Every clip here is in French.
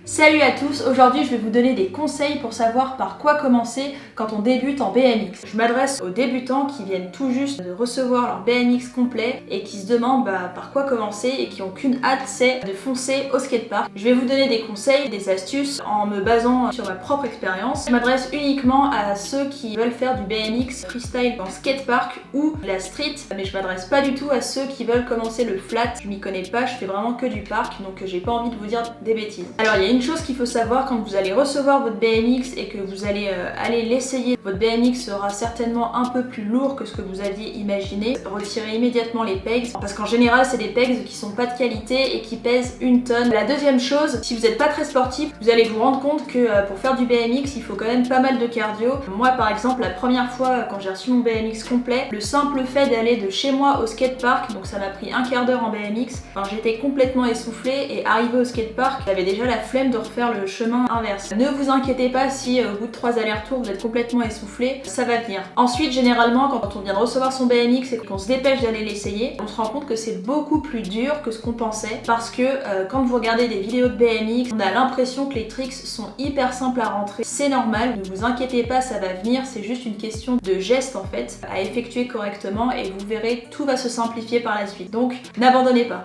Salut à tous, aujourd'hui je vais vous donner des conseils pour savoir par quoi commencer quand on débute en BMX. Je m'adresse aux débutants qui viennent tout juste de recevoir leur BMX complet et qui se demandent par quoi commencer et qui n'ont qu'une hâte, c'est de foncer au skatepark. Je vais vous donner des conseils, des astuces en me basant sur ma propre expérience. Je m'adresse uniquement à ceux qui veulent faire du BMX freestyle en skatepark ou la street, mais je m'adresse pas du tout à ceux qui veulent commencer le flat. Je m'y connais pas, je fais vraiment que du park, donc j'ai pas envie de vous dire des bêtises. Alors il y a une chose qu'il faut savoir quand vous allez recevoir votre BMX et que vous allez aller l'essayer. Votre BMX sera certainement un peu plus lourd que ce que vous aviez imaginé. Retirez immédiatement les pegs parce qu'en général c'est des pegs qui sont pas de qualité et qui pèsent 1 tonne. La deuxième chose, si vous n'êtes pas très sportif, vous allez vous rendre compte que pour faire du BMX il faut quand même pas mal de cardio. Moi par exemple la première fois quand j'ai reçu mon BMX complet, le simple fait d'aller de chez moi au skatepark, donc ça m'a pris un quart d'heure en BMX, j'étais complètement essoufflée et arrivé au skatepark, j'avais déjà la flemme de refaire le chemin inverse. Ne vous inquiétez pas si au bout de 3 allers-retours vous êtes complètement essoufflé, ça va venir. Ensuite généralement quand on vient de recevoir son BMX et qu'on se dépêche d'aller l'essayer, on se rend compte que c'est beaucoup plus dur que ce qu'on pensait parce que quand vous regardez des vidéos de BMX, on a l'impression que les tricks sont hyper simples à rentrer. C'est normal, ne vous inquiétez pas, ça va venir, c'est juste une question de geste en fait à effectuer correctement et vous verrez tout va se simplifier par la suite. Donc n'abandonnez pas.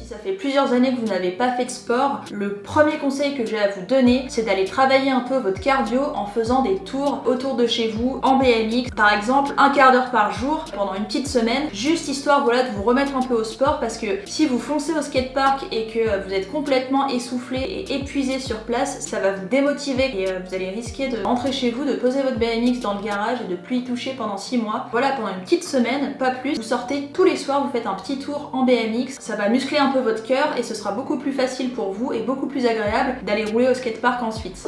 Ça fait plusieurs années que vous n'avez pas fait de sport, le premier conseil que j'ai à vous donner, c'est d'aller travailler un peu votre cardio en faisant des tours autour de chez vous en BMX. Par exemple, un quart d'heure par jour pendant une petite semaine, juste histoire de vous remettre un peu au sport parce que si vous foncez au skatepark et que vous êtes complètement essoufflé et épuisé sur place, ça va vous démotiver et vous allez risquer de rentrer chez vous, de poser votre BMX dans le garage et de plus y toucher pendant 6 mois. Voilà, pendant une petite semaine, pas plus, vous sortez tous les soirs, vous faites un petit tour en BMX, ça va muscler un peu votre cœur et ce sera beaucoup plus facile pour vous et beaucoup plus agréable d'aller rouler au skatepark ensuite.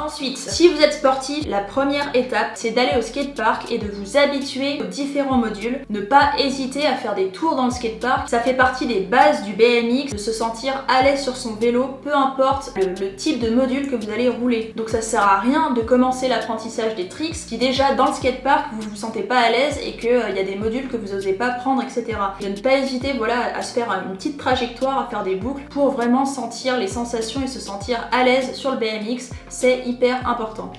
Ensuite, si vous êtes sportif, la première étape, c'est d'aller au skatepark et de vous habituer aux différents modules. Ne pas hésiter à faire des tours dans le skatepark. Ça fait partie des bases du BMX, de se sentir à l'aise sur son vélo, peu importe le type de module que vous allez rouler. Donc ça sert à rien de commencer l'apprentissage des tricks si déjà dans le skatepark vous vous sentez pas à l'aise et qu'il y a des modules que vous n'osez pas prendre, etc. De ne pas hésiter à se faire une petite trajectoire, à faire des boucles pour vraiment sentir les sensations et se sentir à l'aise sur le BMX. C'est hyper important.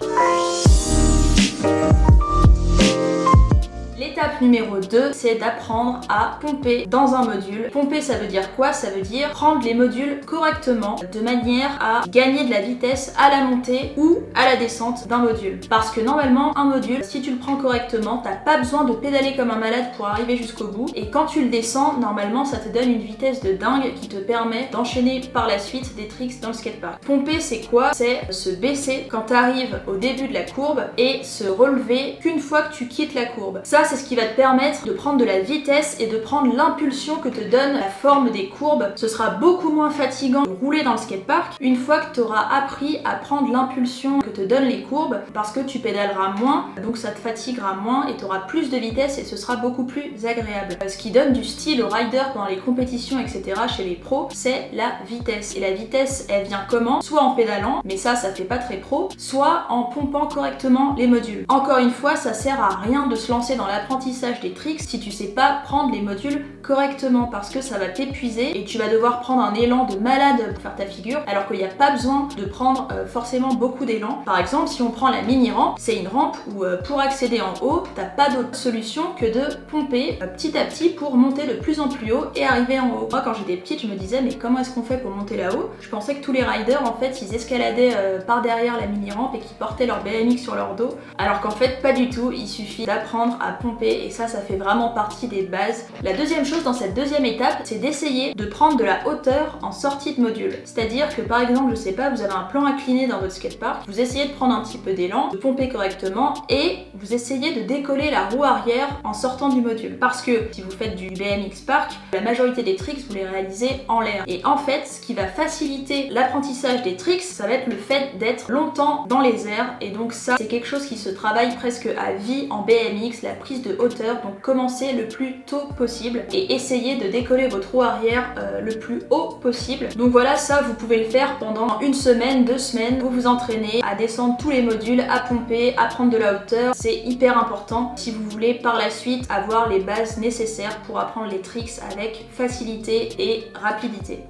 L'étape numéro 2, c'est d'apprendre à pomper dans un module. Pomper, ça veut dire quoi? Ça veut dire prendre les modules correctement de manière à gagner de la vitesse à la montée ou à la descente d'un module. Parce que normalement, un module, si tu le prends correctement, t'as pas besoin de pédaler comme un malade pour arriver jusqu'au bout. Et quand tu le descends, normalement, ça te donne une vitesse de dingue qui te permet d'enchaîner par la suite des tricks dans le skatepark. Pomper, c'est quoi? C'est se baisser quand t'arrives au début de la courbe et se relever qu'une fois que tu quittes la courbe. Ça, c'est ce qui va te permettre de prendre de la vitesse et de prendre l'impulsion que te donne la forme des courbes. Ce sera beaucoup moins fatigant de rouler dans le skatepark une fois que tu auras appris à prendre l'impulsion que te donnent les courbes parce que tu pédaleras moins, donc ça te fatiguera moins et tu auras plus de vitesse et ce sera beaucoup plus agréable. Ce qui donne du style aux riders pendant les compétitions, etc. chez les pros, c'est la vitesse. Et la vitesse, elle vient comment? Soit en pédalant, mais ça fait pas très pro, soit en pompant correctement les modules. Encore une fois, ça sert à rien de se lancer dans l'apprentissage des tricks si tu sais pas prendre les modules correctement parce que ça va t'épuiser et tu vas devoir prendre un élan de malade pour faire ta figure alors qu'il n'y a pas besoin de prendre forcément beaucoup d'élan. Par exemple, si on prend la mini rampe, c'est une rampe où pour accéder en haut, t'as pas d'autre solution que de pomper petit à petit pour monter de plus en plus haut et arriver en haut. Moi quand j'étais petite, je me disais mais comment est-ce qu'on fait pour monter là-haut? Je pensais que tous les riders en fait ils escaladaient par derrière la mini rampe et qu'ils portaient leur BMX sur leur dos alors qu'en fait pas du tout, il suffit d'apprendre à pomper et ça fait vraiment partie des bases. La deuxième chose dans cette deuxième étape, c'est d'essayer de prendre de la hauteur en sortie de module. C'est-à-dire que par exemple, je sais pas, vous avez un plan incliné dans votre skatepark, vous essayez de prendre un petit peu d'élan, de pomper correctement et vous essayez de décoller la roue arrière en sortant du module. Parce que si vous faites du BMX park, la majorité des tricks, vous les réalisez en l'air. Et en fait, ce qui va faciliter l'apprentissage des tricks, ça va être le fait d'être longtemps dans les airs et donc ça, c'est quelque chose qui se travaille presque à vie en BMX, la prise prise de hauteur, donc commencez le plus tôt possible et essayez de décoller votre roue arrière le plus haut possible. Donc voilà, ça vous pouvez le faire pendant une semaine, 2 semaines, vous vous entraînez à descendre tous les modules, à pomper, à prendre de la hauteur. C'est hyper important si vous voulez par la suite avoir les bases nécessaires pour apprendre les tricks avec facilité et rapidité.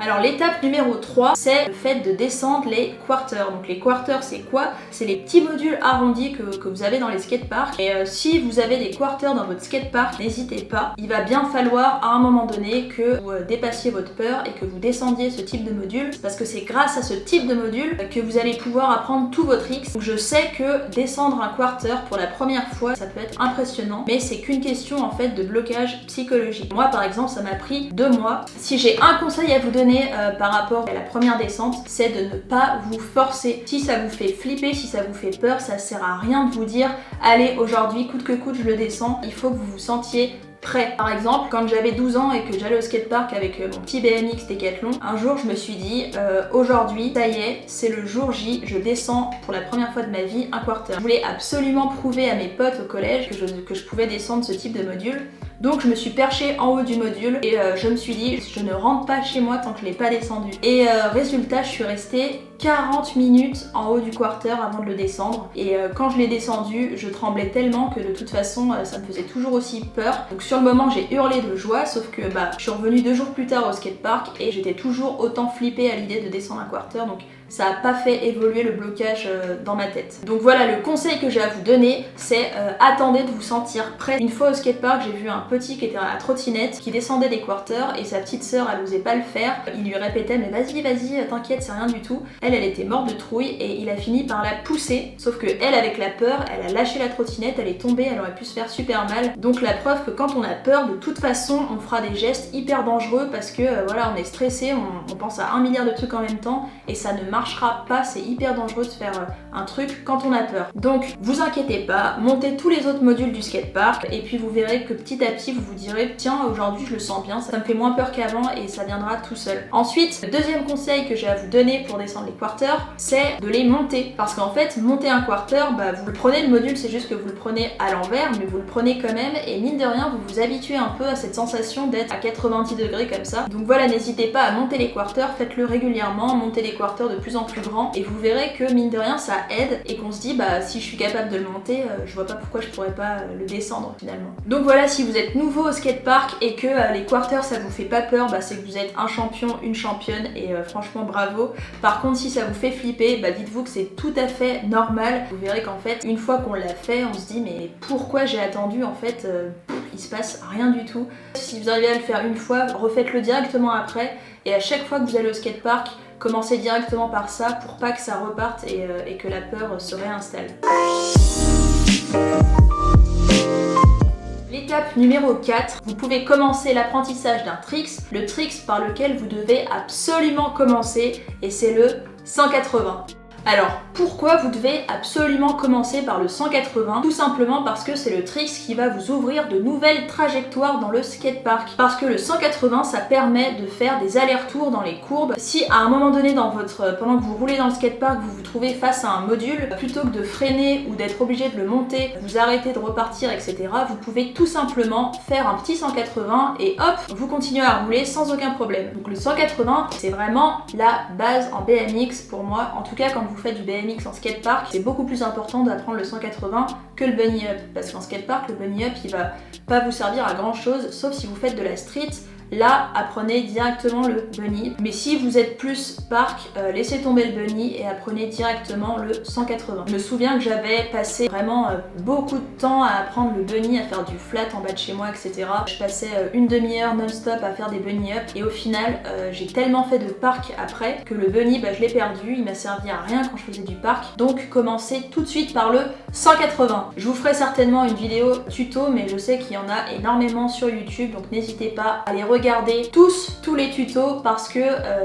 Alors l'étape numéro 3, c'est le fait de descendre les quarters. Donc les quarters, c'est quoi? C'est les petits modules arrondis que vous avez dans les skateparks. Et si vous avez des quarters dans votre skatepark, n'hésitez pas. Il va bien falloir à un moment donné que vous dépassiez votre peur et que vous descendiez ce type de module. Parce que c'est grâce à ce type de module que vous allez pouvoir apprendre tous vos tricks. Donc je sais que descendre un quarter pour la première fois, ça peut être impressionnant. Mais c'est qu'une question en fait de blocage psychologique. Moi par exemple, ça m'a pris 2 mois. Si j'ai un conseil à vous donner par rapport à la première descente, c'est de ne pas vous forcer. Si ça vous fait flipper, si ça vous fait peur, ça sert à rien de vous dire allez aujourd'hui coûte que coûte je le descends. Il faut que vous vous sentiez prêt. Par exemple, quand j'avais 12 ans et que j'allais au skatepark avec mon petit BMX Decathlon, un jour je me suis dit aujourd'hui, ça y est, c'est le jour J, je descends pour la première fois de ma vie un quarter. Je voulais absolument prouver à mes potes au collège que je pouvais descendre ce type de module. Donc je me suis perchée en haut du module et je me suis dit je ne rentre pas chez moi tant que je l'ai pas descendu. Et résultat, je suis restée 40 minutes en haut du quarter avant de le descendre. Et quand je l'ai descendu, je tremblais tellement que de toute façon ça me faisait toujours aussi peur. Donc sur le moment j'ai hurlé de joie, sauf que je suis revenue 2 jours plus tard au skatepark et j'étais toujours autant flippée à l'idée de descendre un quarter. Donc ça n'a pas fait évoluer le blocage dans ma tête. Donc voilà, le conseil que j'ai à vous donner, c'est attendez de vous sentir prêt. Une fois au skatepark, j'ai vu un petit qui était à la trottinette, qui descendait des quarters et sa petite sœur, elle osait pas le faire. Il lui répétait mais vas-y, vas-y, t'inquiète, c'est rien du tout. Elle était morte de trouille et il a fini par la pousser. Sauf que elle, avec la peur, elle a lâché la trottinette, elle est tombée, elle aurait pu se faire super mal. Donc la preuve que quand on a peur, de toute façon, on fera des gestes hyper dangereux parce que voilà, on est stressé, on pense à 1 milliard de trucs en même temps et ça ne marchera pas, c'est hyper dangereux de faire un truc quand on a peur. Donc vous inquiétez pas, montez tous les autres modules du skatepark et puis vous verrez que petit à petit vous vous direz tiens aujourd'hui je le sens bien, ça me fait moins peur qu'avant et ça viendra tout seul. Ensuite, le deuxième conseil que j'ai à vous donner pour descendre les quarters, c'est de les monter. Parce qu'en fait, monter un quarter, vous le prenez le module, c'est juste que vous le prenez à l'envers, mais vous le prenez quand même et mine de rien vous vous habituez un peu à cette sensation d'être à 90 degrés comme ça. Donc voilà, n'hésitez pas à monter les quarters, faites-le régulièrement, montez les quarters de plus en plus grand et vous verrez que mine de rien ça aide et qu'on se dit si je suis capable de le monter, je vois pas pourquoi je pourrais pas le descendre finalement. Donc voilà, si vous êtes nouveau au skatepark et que les quarters ça vous fait pas peur, c'est que vous êtes un champion, une championne et franchement bravo. Par contre si ça vous fait flipper, dites-vous que c'est tout à fait normal. Vous verrez qu'en fait une fois qu'on l'a fait, on se dit mais pourquoi j'ai attendu en fait, il se passe rien du tout. Si vous arrivez à le faire une fois, refaites-le directement après et à chaque fois que vous allez au skatepark, commencez directement par ça pour pas que ça reparte et que la peur se réinstalle. L'étape numéro 4, vous pouvez commencer l'apprentissage d'un tricks, le tricks par lequel vous devez absolument commencer et c'est le 180. Alors, pourquoi vous devez absolument commencer par le 180? Tout simplement parce que c'est le tricks qui va vous ouvrir de nouvelles trajectoires dans le skatepark. Parce que le 180, ça permet de faire des allers-retours dans les courbes. Si à un moment donné pendant que vous roulez dans le skatepark, vous vous trouvez face à un module, plutôt que de freiner ou d'être obligé de le monter, vous arrêtez de repartir, etc., vous pouvez tout simplement faire un petit 180 et hop, vous continuez à rouler sans aucun problème. Donc le 180, c'est vraiment la base en BMX pour moi. En tout cas, quand vous faites du BMX en skatepark, c'est beaucoup plus important d'apprendre le 180 que le bunny up. Parce qu'en skatepark, le bunny up, il va pas vous servir à grand chose, sauf si vous faites de la street. Là, apprenez directement le bunny. Mais si vous êtes plus park, laissez tomber le bunny et apprenez directement le 180. Je me souviens que j'avais passé vraiment beaucoup de temps à apprendre le bunny, à faire du flat en bas de chez moi, etc. Je passais une demi-heure non-stop à faire des bunny up et au final, j'ai tellement fait de park après que le bunny, je l'ai perdu. Il m'a servi à rien quand je faisais du park. Donc, commencez tout de suite par le 180. Je vous ferai certainement une vidéo tuto, mais je sais qu'il y en a énormément sur YouTube, donc n'hésitez pas à les regarder regardez tous les tutos parce que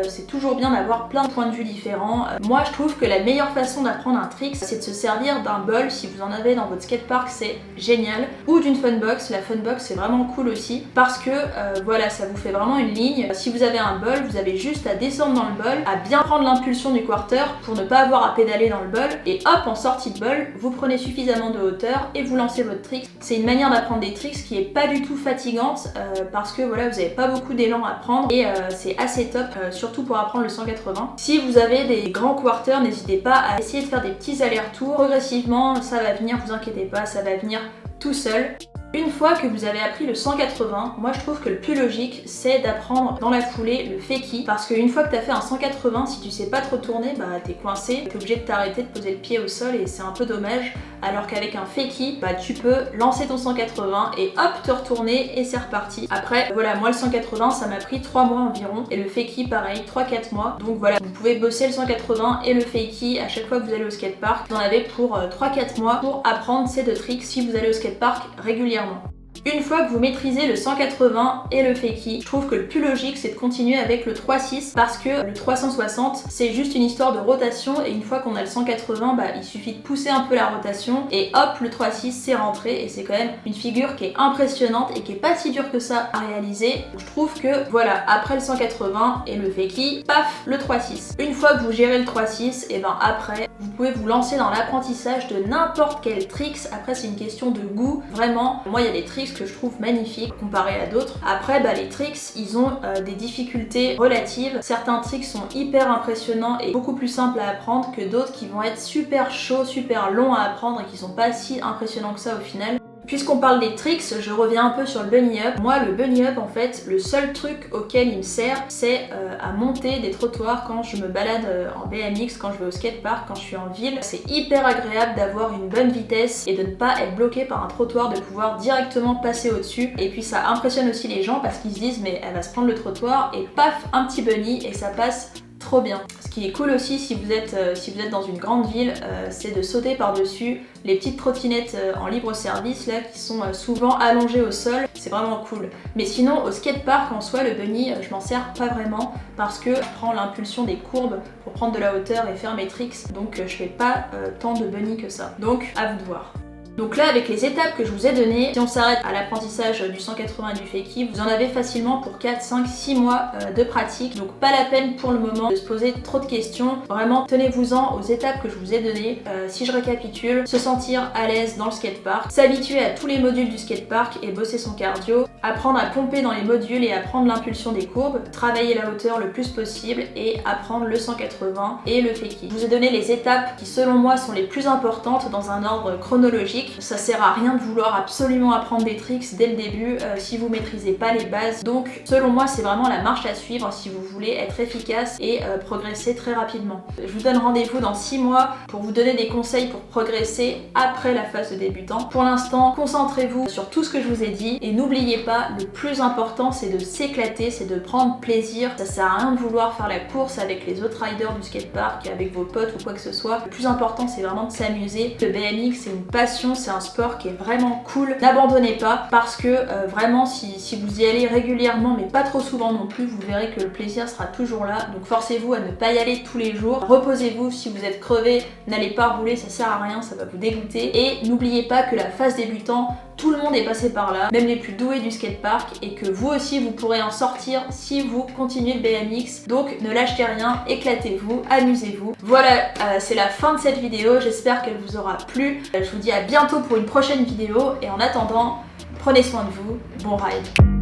c'est toujours bien d'avoir plein de points de vue différents. Moi je trouve que la meilleure façon d'apprendre un trick c'est de se servir d'un bol. Si vous en avez dans votre skatepark c'est génial, ou d'une funbox. La funbox c'est vraiment cool aussi parce que voilà, ça vous fait vraiment une ligne. Si vous avez un bol, vous avez juste à descendre dans le bol, à bien prendre l'impulsion du quarter pour ne pas avoir à pédaler dans le bol, et hop, en sortie de bol vous prenez suffisamment de hauteur et vous lancez votre trick. C'est une manière d'apprendre des tricks qui est pas du tout fatigante parce que voilà, vous avez pas beaucoup d'élan à prendre et c'est assez top, surtout pour apprendre le 180. Si vous avez des grands quarters, n'hésitez pas à essayer de faire des petits allers-retours. Progressivement ça va venir, vous inquiétez pas, ça va venir tout seul. Une fois que vous avez appris le 180, moi je trouve que le plus logique c'est d'apprendre dans la foulée le fakie, parce qu'une fois que tu as fait un 180, si tu sais pas trop tourner, bah t'es coincé, t'es obligé de t'arrêter, de poser le pied au sol et c'est un peu dommage. Alors qu'avec un fakie, bah tu peux lancer ton 180 et hop te retourner et c'est reparti. Après voilà, moi le 180 ça m'a pris 3 mois environ et le fakie pareil 3-4 mois. Donc voilà, vous pouvez bosser le 180 et le fakie à chaque fois que vous allez au skatepark. Vous en avez pour 3-4 mois pour apprendre ces deux tricks si vous allez au skatepark régulièrement. Une fois que vous maîtrisez le 180 et le fakie, je trouve que le plus logique c'est de continuer avec le 3-6 parce que le 360 c'est juste une histoire de rotation et une fois qu'on a le 180, bah il suffit de pousser un peu la rotation et hop, le 3-6 c'est rentré et c'est quand même une figure qui est impressionnante et qui est pas si dure que ça à réaliser. Donc, je trouve que voilà, après le 180 et le fakie, paf, le 3-6. Une fois que vous gérez le 3-6, et ben après vous pouvez vous lancer dans l'apprentissage de n'importe quel tricks. Après c'est une question de goût, vraiment. Moi il y a des tricks que je trouve magnifiques comparé à d'autres. Après les tricks ils ont des difficultés relatives. Certains tricks sont hyper impressionnants et beaucoup plus simples à apprendre que d'autres qui vont être super chauds, super longs à apprendre et qui sont pas si impressionnants que ça au final. Puisqu'on parle des tricks, je reviens un peu sur le bunny up. Moi, le bunny up, en fait, le seul truc auquel il me sert, c'est à monter des trottoirs quand je me balade en BMX, quand je vais au skatepark, quand je suis en ville. C'est hyper agréable d'avoir une bonne vitesse et de ne pas être bloqué par un trottoir, de pouvoir directement passer au-dessus. Et puis ça impressionne aussi les gens parce qu'ils se disent mais elle va se prendre le trottoir et paf, un petit bunny et ça passe trop bien. Ce qui est cool aussi si vous êtes dans une grande ville, c'est de sauter par-dessus les petites trottinettes en libre service là qui sont souvent allongées au sol. C'est vraiment cool. Mais sinon au skatepark en soi, le bunny, je m'en sers pas vraiment parce que je prends l'impulsion des courbes pour prendre de la hauteur et faire mes tricks. Donc je fais pas tant de bunny que ça. Donc à vous de voir. Donc là, avec les étapes que je vous ai données, si on s'arrête à l'apprentissage du 180 et du fakie, vous en avez facilement pour 4, 5, 6 mois de pratique. Donc pas la peine pour le moment de se poser trop de questions. Vraiment, tenez-vous-en aux étapes que je vous ai données. Si je récapitule, se sentir à l'aise dans le skatepark, s'habituer à tous les modules du skatepark et bosser son cardio, apprendre à pomper dans les modules et apprendre l'impulsion des courbes, travailler la hauteur le plus possible et apprendre le 180 et le fakie. Je vous ai donné les étapes qui selon moi sont les plus importantes dans un ordre chronologique. Ça sert à rien de vouloir absolument apprendre des tricks dès le début si vous maîtrisez pas les bases. Donc selon moi c'est vraiment la marche à suivre si vous voulez être efficace et progresser très rapidement. Je vous donne rendez-vous dans 6 mois pour vous donner des conseils pour progresser après la phase de débutant. Pour l'instant, concentrez-vous sur tout ce que je vous ai dit et n'oubliez pas, le plus important c'est de s'éclater, c'est de prendre plaisir. Ça sert à rien de vouloir faire la course avec les autres riders du skatepark, avec vos potes ou quoi que ce soit. Le plus important c'est vraiment de s'amuser. Le BMX c'est une passion, c'est un sport qui est vraiment cool. N'abandonnez pas parce que vraiment si vous y allez régulièrement mais pas trop souvent non plus, vous verrez que le plaisir sera toujours là. Donc forcez-vous à ne pas y aller tous les jours. Reposez-vous, si vous êtes crevé, n'allez pas rouler, ça sert à rien, ça va vous dégoûter. Et n'oubliez pas que la phase débutant, tout le monde est passé par là, même les plus doués du skatepark, et que vous aussi vous pourrez en sortir si vous continuez le BMX. Donc ne lâchez rien, éclatez-vous, amusez-vous. Voilà, c'est la fin de cette vidéo, j'espère qu'elle vous aura plu. Je vous dis à bientôt pour une prochaine vidéo et en attendant, prenez soin de vous, bon ride.